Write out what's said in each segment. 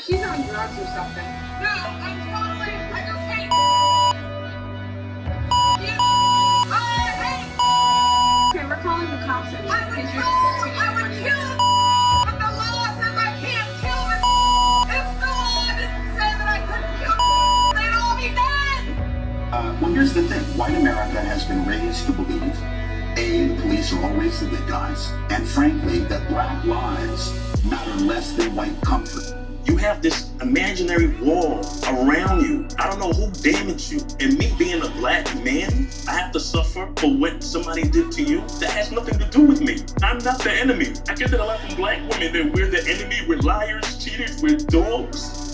She's on drugs or something. No, I'm totally, I just hate you. I hate. Okay, we're calling the cops on you. I would kill. But the law says I can't kill her. If the law didn't say that I couldn't kill her, they'd all be dead. Well, here's the thing. White America has been raised to believe, A, the police are always the good guys, and frankly, that black lives matter less than white comfort. You have this imaginary wall around you. I don't know who damaged you. And me being a black man, I have to suffer for what somebody did to you? That has nothing to do with me. I'm not the enemy. I get that a lot from black women that we're the enemy, we're liars, cheaters, we're dogs.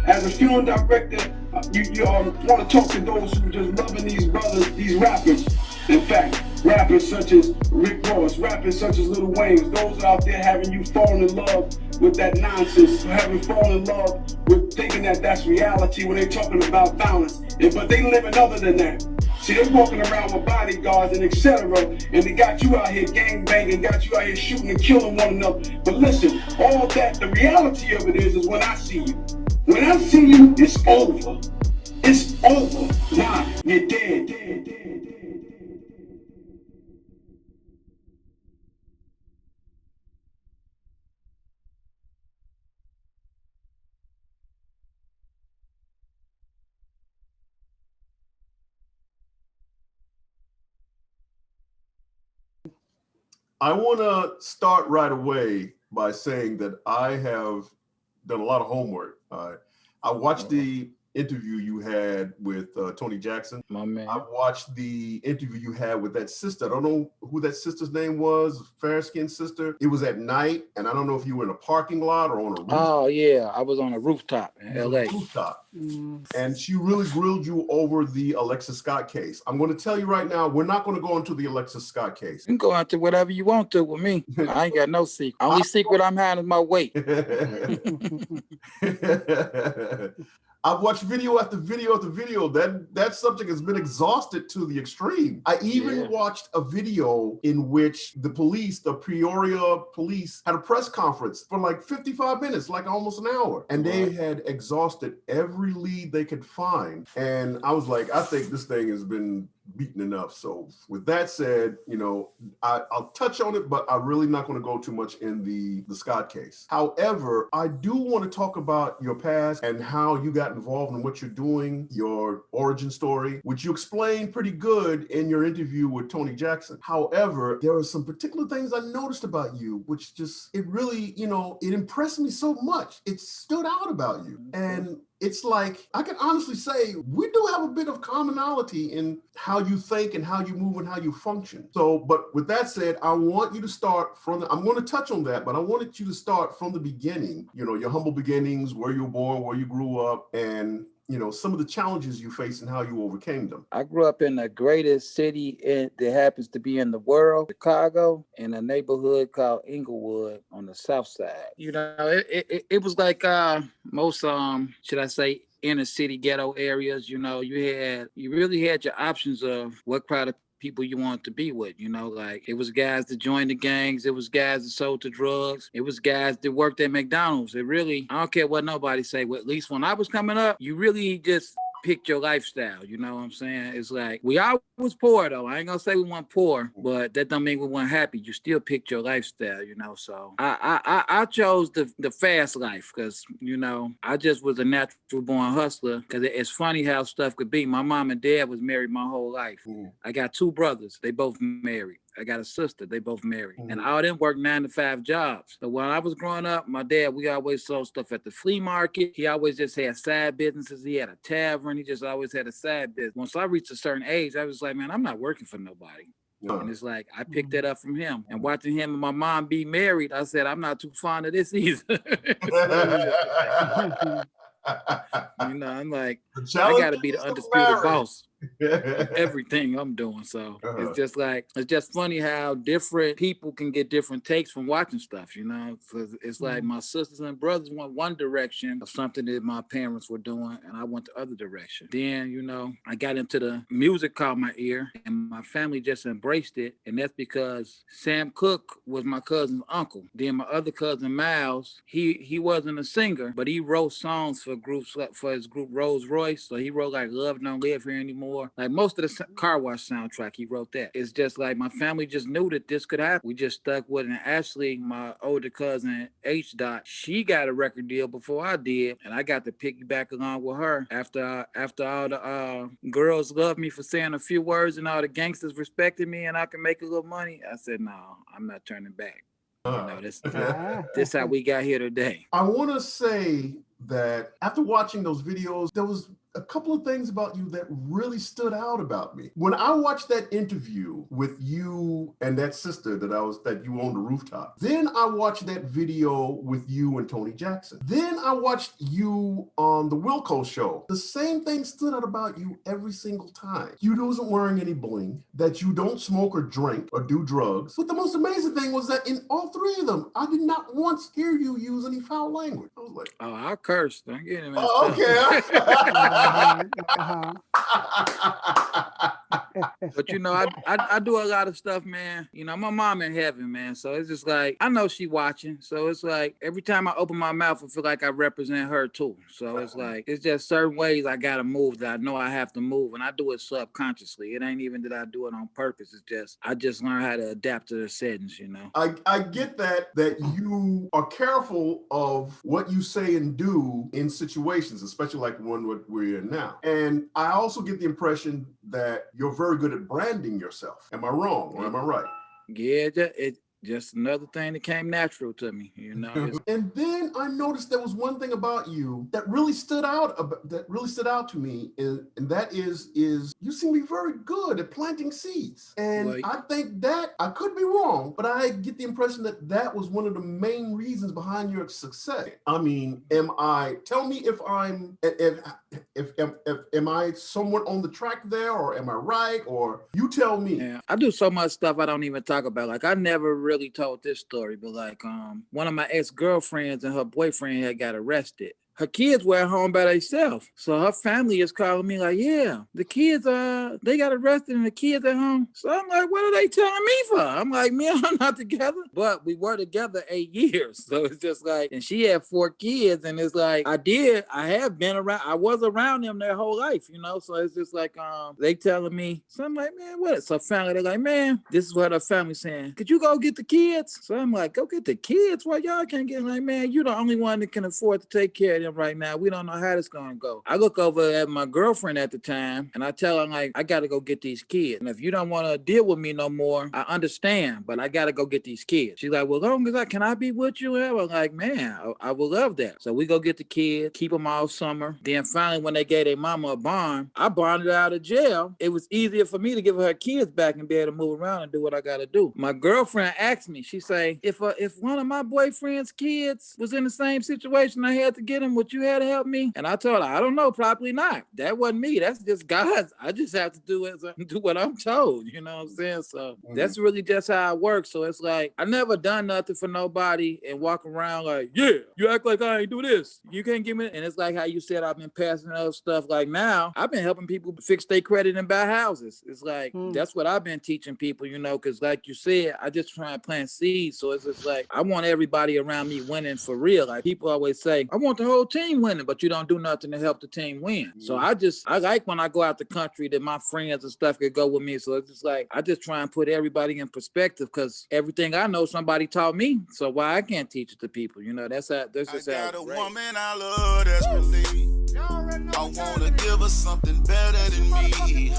As a film director, you want to talk to those who are just loving these brothers, these rappers. In fact, rappers such as Rick Ross, rappers such as Lil Wayne, those out there having you falling in love with that nonsense, having fallen in love with thinking that that's reality when they're talking about violence. But they living other than that. See, they're walking around with bodyguards and etc. And they got you out here gang banging, got you out here shooting and killing one another. But listen, all that, the reality of it is when I see you. When I see you, it's over. It's over. Nah, you're dead. I want to start right away by saying that I have done a lot of homework. I watched the interview you had with Tony Jackson. My man. I watched the interview you had with that sister. I don't know who that sister's name was, fair-skinned sister. It was at night, and I don't know if you were in a parking lot or on a roof. Oh, yeah. I was on a rooftop in L.A. Rooftop. And she really grilled you over the Alexis Scott case. I'm going to tell you right now, we're not going to go into the Alexis Scott case. You can go into whatever you want to with me. I ain't got no secret. Only secret I'm hiding is my weight. I've watched video after video after video. That subject has been exhausted to the extreme. I even watched a video in which the police, the Peoria police, had a press conference for like 55 minutes, like almost an hour. And they had exhausted every lead they could find. And I was like, I think this thing has been beaten enough. So with that said, you know, I'll touch on it, but I'm really not going to go too much in the Scott case. However, I do want to talk about your past and how you got involved in what you're doing, your origin story, which you explained pretty good in your interview with Tony Jackson. However, there are some particular things I noticed about you, which just, it really, you know, it impressed me so much. It stood out about you. And it's like, I can honestly say we do have a bit of commonality in how you think and how you move and how you function. So, but with that said, I want you to start from I'm going to touch on that, but I wanted you to start from the beginning, you know, your humble beginnings, where you were born, where you grew up, and you know, some of the challenges you faced and how you overcame them. I grew up in the greatest city that happens to be in the world, Chicago, in a neighborhood called Inglewood on the south side. You know, it was like most, should I say, inner city ghetto areas. You know, you really had your options of what crowd of people you want to be with, you know, like it was guys that joined the gangs, it was guys that sold the drugs, it was guys that worked at McDonald's. It really, I don't care what nobody say, well, at least when I was coming up, you really just picked your lifestyle, you know what I'm saying? It's like, we all was poor though. I ain't gonna say we weren't poor, but that don't mean we weren't happy. You still picked your lifestyle, you know? So I chose the fast life because, you know, I just was a natural born hustler because it's funny how stuff could be. My mom and dad was married my whole life. I got two brothers. They both married. I got a sister. They both married. And all them worked 9-to-5 jobs. So when I was growing up, my dad, we always sold stuff at the flea market. He always just had side businesses. He had a tavern. He just always had a side business. Once I reached a certain age, I was like, man, I'm not working for nobody. And it's like, I picked that up from him. And watching him and my mom be married, I said, I'm not too fond of this either. You know, I'm like, I got to be the undisputed boss. everything I'm doing. So it's just like, it's just funny how different people can get different takes from watching stuff, you know. So it's like my sisters and brothers went one direction of something that my parents were doing, and I went the other direction. Then, you know, I got into the music caught my ear, and my family just embraced it. And that's because Sam Cooke was my cousin's uncle. Then my other cousin Miles, he wasn't a singer, but he wrote songs for groups, for his group Rolls Royce. So he wrote like Love Don't Live Here Anymore. Like most of the Car Wash soundtrack, he wrote that. It's just like my family just knew that this could happen. We just stuck with it. And Ashley, my older cousin H. she got a record deal before I did, and I got to piggyback along with her after all the girls loved me for saying a few words and all the gangsters respected me and I can make a little money. I said, no, I'm not turning back. You know, this how we got here today. I want to say that after watching those videos, there was a couple of things about you that really stood out about me. When I watched that interview with you and that sister that you on the rooftop, then I watched that video with you and Tony Jackson. Then I watched you on the Wilco show. The same thing stood out about you every single time. You wasn't wearing any bling, that you don't smoke or drink or do drugs. But the most amazing thing was that in all three of them, I did not once hear you use any foul language. I was like, oh, I cursed. I'm getting messed up. Okay. But you know, I do a lot of stuff, man. You know, my mom in heaven, man. So it's just like, I know she watching. So it's like every time I open my mouth, I feel like I represent her too. So it's like, it's just certain ways I gotta move that I know I have to move, and I do it subconsciously. It ain't even that I do it on purpose. It's just I just learn how to adapt to the settings, you know. I get that you are careful of what you say and do in situations, especially like one we're in now. And I also get the impression that you're very good at branding yourself. Am I wrong or am I right? Yeah, it's just another thing that came natural to me, you know. And then I noticed there was one thing about you that really stood out to me, and that is you seem to be very good at planting seeds. And I think that, I could be wrong, but I get the impression that was one of the main reasons behind your success. I mean, tell me if am I somewhat on the track there, or am I right, or you tell me. Yeah, I do so much stuff I don't even talk about. Like, I never really told this story, but like one of my ex-girlfriends and her boyfriend had got arrested. Her kids were at home by themselves. So her family is calling me like, yeah, the kids, they got arrested and the kids at home. So I'm like, what are they telling me for? I'm like, me and her not together. But we were together 8 years. So it's just like, and she had 4 kids. And it's like, I was around them their whole life, you know? So it's just like, they telling me, so I'm like, man, what? So family, they're like, man, this is what her family's saying. Could you go get the kids? So I'm like, go get the kids? Why y'all can't get, like, man, you the only one that can afford to take care of them right now. We don't know how this gonna go. I look over at my girlfriend at the time and I tell her, like, I gotta go get these kids. And if you don't want to deal with me no more, I understand, but I gotta go get these kids. She's like, well, long as can I be with you? And I'm like, man, I would love that. So we go get the kids, keep them all summer. Then finally, when they gave their mama a bond, I bonded her out of jail. It was easier for me to give her kids back and be able to move around and do what I gotta do. My girlfriend asked me, she say, if one of my boyfriend's kids was in the same situation I had to get him, would you have to help me? And I told her, I don't know, probably not. That wasn't me. That's just God's. I just have to do what I'm told. You know what I'm saying? So that's really just how it works. So it's like, I never done nothing for nobody and walk around like, yeah, you act like I ain't do this. You can't give me it. And it's like how you said I've been passing out stuff. Like now, I've been helping people fix their credit and buy houses. It's like, that's what I've been teaching people, you know, because like you said, I just try and plant seeds. So it's just like, I want everybody around me winning for real. Like people always say, I want the whole team winning, but you don't do nothing to help the team win. So I like when I go out the country that my friends and stuff could go with me. So it's just like, I just try and put everybody in perspective because everything I know, somebody taught me. So why I can't teach it to people? You know, that's just how. I got a woman I love desperately. I want to give her something better than me.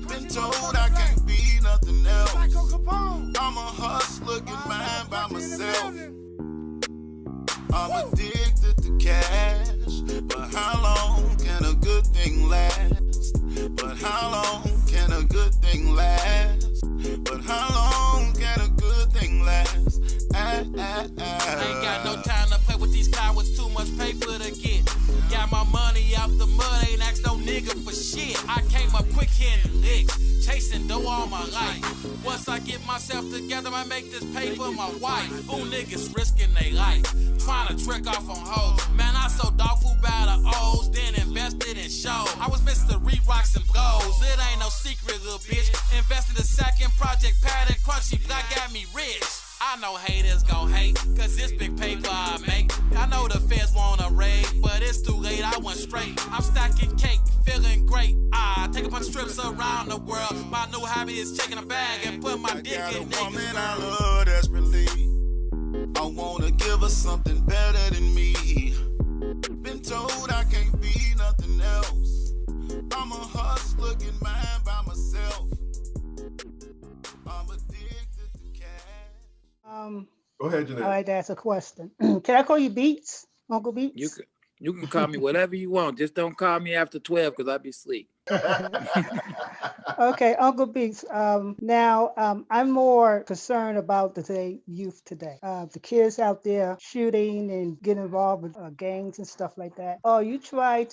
Been told I can't be nothing else. I'm a hustler, get mine by myself. I'm addicted to cash, but how long can a good thing last? But how long can a good thing last? But how long can a good thing last? I ain't got no time to play with these cowards, too much paper to get. Got my money out the mud, ain't asked no nigga for shit. I came up quick hitting licks, chasing dough all my life. Once I get myself together, I make this pay for my wife. Fool niggas risking their life, trying to trick off on hoes. Man, I so dog food by the O's, then invested in shows. I was Mr. Re-Rocks and Blows. It ain't no secret, little bitch. Invested a second project pad and crunchy black got me rich. I know haters gon' hate, cause this big paper I make. I know the feds wanna raid, but it's too late, I went straight. I'm stacking cake, feeling great. I take a bunch of trips around the world. My new hobby is checking a bag and put my dick in niggas' woman girl. I love desperately. I wanna give her something better than me. Been told I can't be nothing else. I'm a hustler, get mine by myself. I'm addicted to cash. Go ahead, Jeanette. I'd like to ask a question. Can I call you Beats, Uncle Beats? You can call me whatever you want. Just don't call me after 12 because I be asleep. Okay, Uncle Beats. Now, I'm more concerned about the youth today. The kids out there shooting and getting involved with gangs and stuff like that. Are you going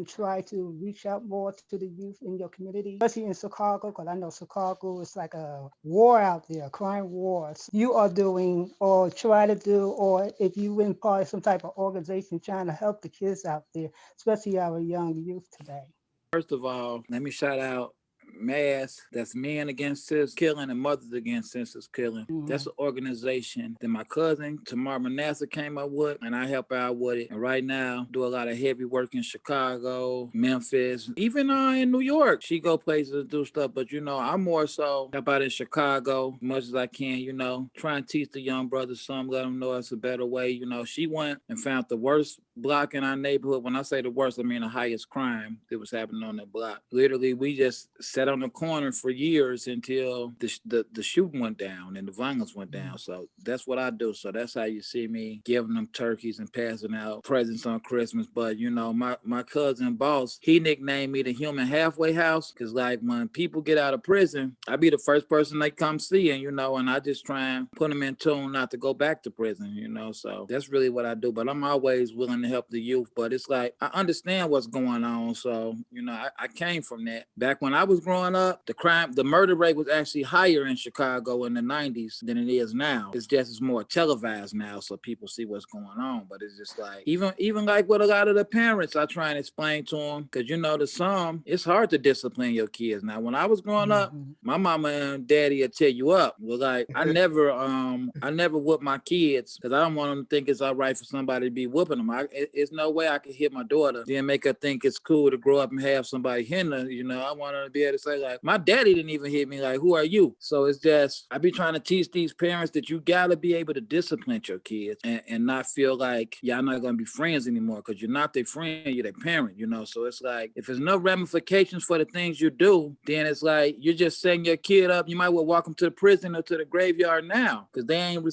to try to reach out more to the youth in your community, especially in Chicago? Because I know Chicago is like a war out there, crime wars. You are doing or try to do, or if you been part of some type of organization trying to help the kids out there, especially our young youth today. First of all, let me shout out MASS, that's Men Against Sis Killing and Mothers Against Senseless Killing. That's an organization that my cousin Tamar Manasseh came up with, and I help out with it. And right now, do a lot of heavy work in Chicago, Memphis, even in New York. She go places to do stuff, but I'm more so help out in Chicago as much as I can. Try and teach the young brothers something, let them know it's a better way. She went and found the worst block in our neighborhood. When I say the worst, I mean the highest crime that was happening on that block. Literally, we just sat on the corner for years until the shooting went down and the violence went down. So that's what I do. So that's how you see me giving them turkeys and passing out presents on Christmas. But my cousin boss, he nicknamed me the human halfway house, because like when people get out of prison, I be the first person they come see, and and I just try and put them in tune not to go back to prison. So that's really what I do. But I'm always willing to help the youth. But it's like I understand what's going on. So I came from that. Back when I was growing up, the murder rate was actually higher in Chicago in the 90s than it is now. It's more televised now, so people see what's going on. But it's just like, even like with a lot of the parents, I try and explain to them, because to some, it's hard to discipline your kids. Now, when I was growing up, my mama and daddy would tear you up. Well, like I never whoop my kids, because I don't want them to think it's all right for somebody to be whooping them. It's no way I could hit my daughter, then make her think it's cool to grow up and have somebody hit her. I want her to be able to say, like, my daddy didn't even hit me. Like, who are you? So it's just, I be trying to teach these parents that you gotta be able to discipline your kids and not feel like y'all not gonna be friends anymore, because you're not their friend, you're their parent, So it's like, if there's no ramifications for the things you do, then it's like you're just setting your kid up. You might well walk them to the prison or to the graveyard now, because they ain't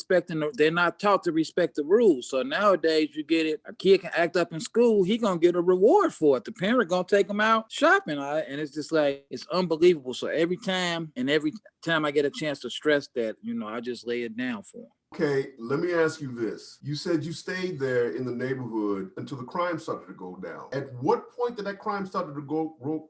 they're not taught to respect the rules. So nowadays you get it, a kid can act up in school, he gonna get a reward for it. The parent gonna take him out shopping, and it's just like, it's unbelievable. So every time I get a chance to stress that, I just lay it down for them. Okay, let me ask you this. You said you stayed there in the neighborhood until the crime started to go down. At what point did that crime start to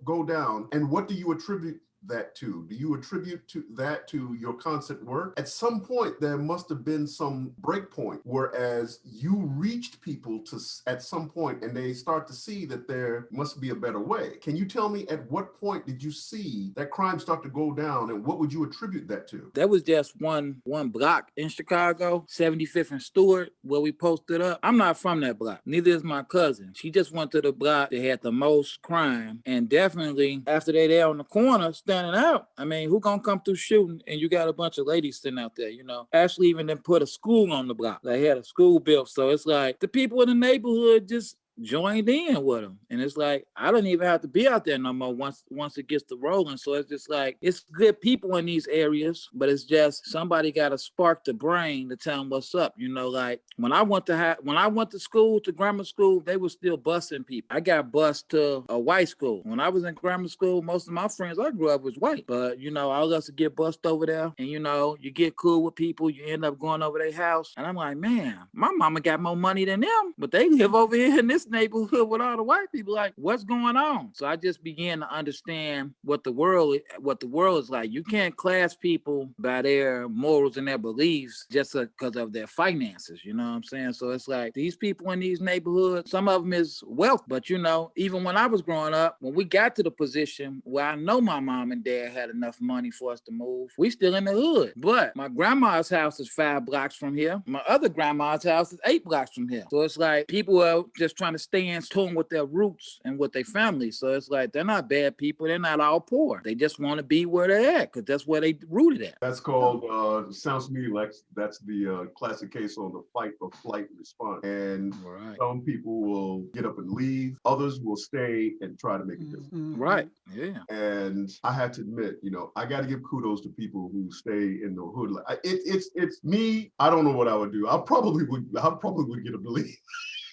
go down, and what do you attribute that to? Do you attribute that to your constant work? At some point, there must have been some break point, whereas you reached people at some point, and they start to see that there must be a better way. Can you tell me at what point did you see that crime start to go down, and what would you attribute that to? That was just one block in Chicago, 75th and Stewart, where we posted up. I'm not from that block. Neither is my cousin. She just went to the block that had the most crime, and definitely after they there on the corner standing out, I mean, who gonna come through shooting and you got a bunch of ladies sitting out there, Ashley even then put a school on the block. They had a school built. So it's like the people in the neighborhood just joined in with them. And it's like, I don't even have to be out there no more once it gets to rolling. So it's just like, it's good people in these areas, but it's just somebody got to spark the brain to tell them what's up. Like when I went to school, to grammar school, they were still busing people. I got bused to a white school. When I was in grammar school, most of my friends I grew up was white, but all of us would get bused over there, and you get cool with people, you end up going over their house, and I'm like, man, my mama got more money than them, but they live over here in this this neighborhood with all the white people. Like, what's going on? So I just began to understand what the world is like. You can't class people by their morals and their beliefs just because of their finances. You know what I'm saying? So it's like these people in these neighborhoods, some of them is wealth, but you know, even when I was growing up, when we got to the position where I know my mom and dad had enough money for us to move, we still in the hood. But my grandma's house is 5 blocks from here. My other grandma's house is 8 blocks from here. So it's like people are just trying to stay in tune with their roots and with their family. So it's like they're not bad people. They're not all poor. They just want to be where they're at because that's where they rooted at. That's called, sounds to me like that's the classic case on the fight or flight response. And some people will get up and leave. Others will stay and try to make a difference. Right. Yeah. And I have to admit, you know, I got to give kudos to people who stay in the hood. It's me. I don't know what I would do. I probably would get up and leave.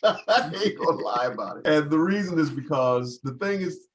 I ain't gonna lie about it. And the reason is because the thing is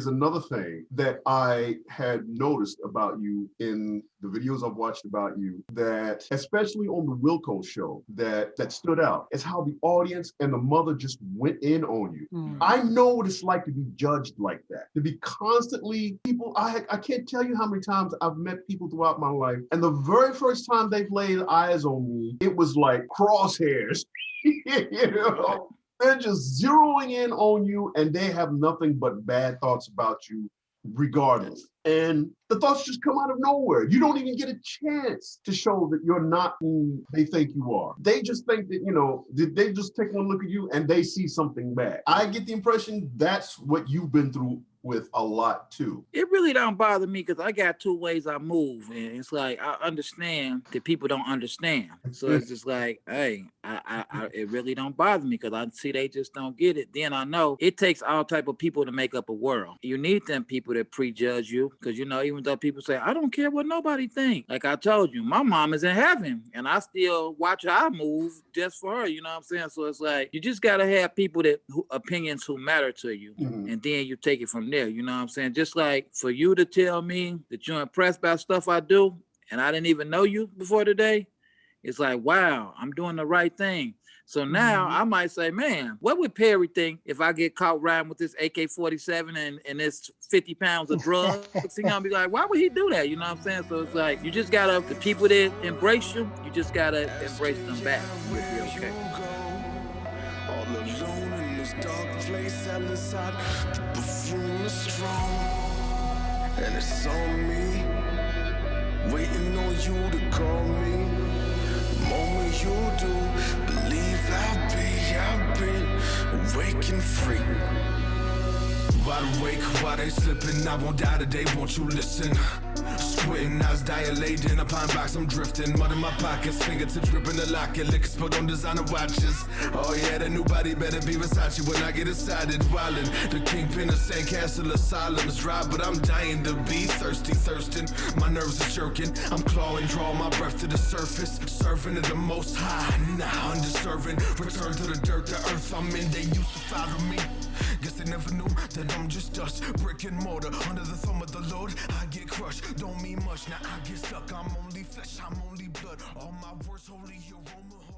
another thing that I had noticed about you in the videos I've watched about you, that especially on the Wilco show, that stood out is how the audience and the mother just went in on you. I know what it's like to be judged like that, to be constantly people. I can't tell you how many times I've met people throughout my life, and the very first time they've laid eyes on me, it was like crosshairs. You know, they're just zeroing in on you, and they have nothing but bad thoughts about you regardless. And the thoughts just come out of nowhere. You don't even get a chance to show that you're not who they think you are. They just think that, you know, they just take one look at you and they see something bad. I get the impression that's what you've been through with a lot too. It really don't bother me because I got 2 ways I move, and it's like I understand that people don't understand. So it's just like, hey, it really don't bother me because I see they just don't get it. Then I know it takes all type of people to make up a world. You need them people that prejudge you because, you know, even though people say I don't care what nobody think, like I told you, my mom is in heaven and I still watch her I move just for her. You know what I'm saying? So it's like you just gotta have people opinions who matter to you, and then you take it from there. You know what I'm saying? Just like for you to tell me that you're impressed by stuff I do and I didn't even know you before today, it's like, wow, I'm doing the right thing. So now I might say, man, what would Perry think if I get caught riding with this AK-47 and it's 50 pounds of drugs? He's gonna be like, why would he do that? You know what I'm saying? So it's like, you just gotta, the people that embrace you, you just gotta embrace them back. You'll be okay. All alone in this dark place, inside, the perfume is strong, and it's on me, waiting on you to call me. The moment you do, believe I've been awake and free. Wide awake, while they slipping, I won't die today, won't you listen? Squinting, eyes dilating, a pine box, I'm drifting. Mud in my pockets, fingertips gripping the locket. Liquor spilled on designer watches. Oh yeah, the new body better be Versace when I get excited. Wildin', the kingpin of Sandcastle Asylum's dry, but I'm dying to be thirsting. My nerves are jerking, I'm clawing, draw my breath to the surface. Serving at the most high, now undeserving. Return to the dirt, the earth I'm in, they used to follow me. Guess they never knew that I'm just dust, brick and mortar. Under the thumb of the Lord, I get crushed. Don't mean much, now I get stuck. I'm only flesh, I'm only blood. All my words, holy aroma.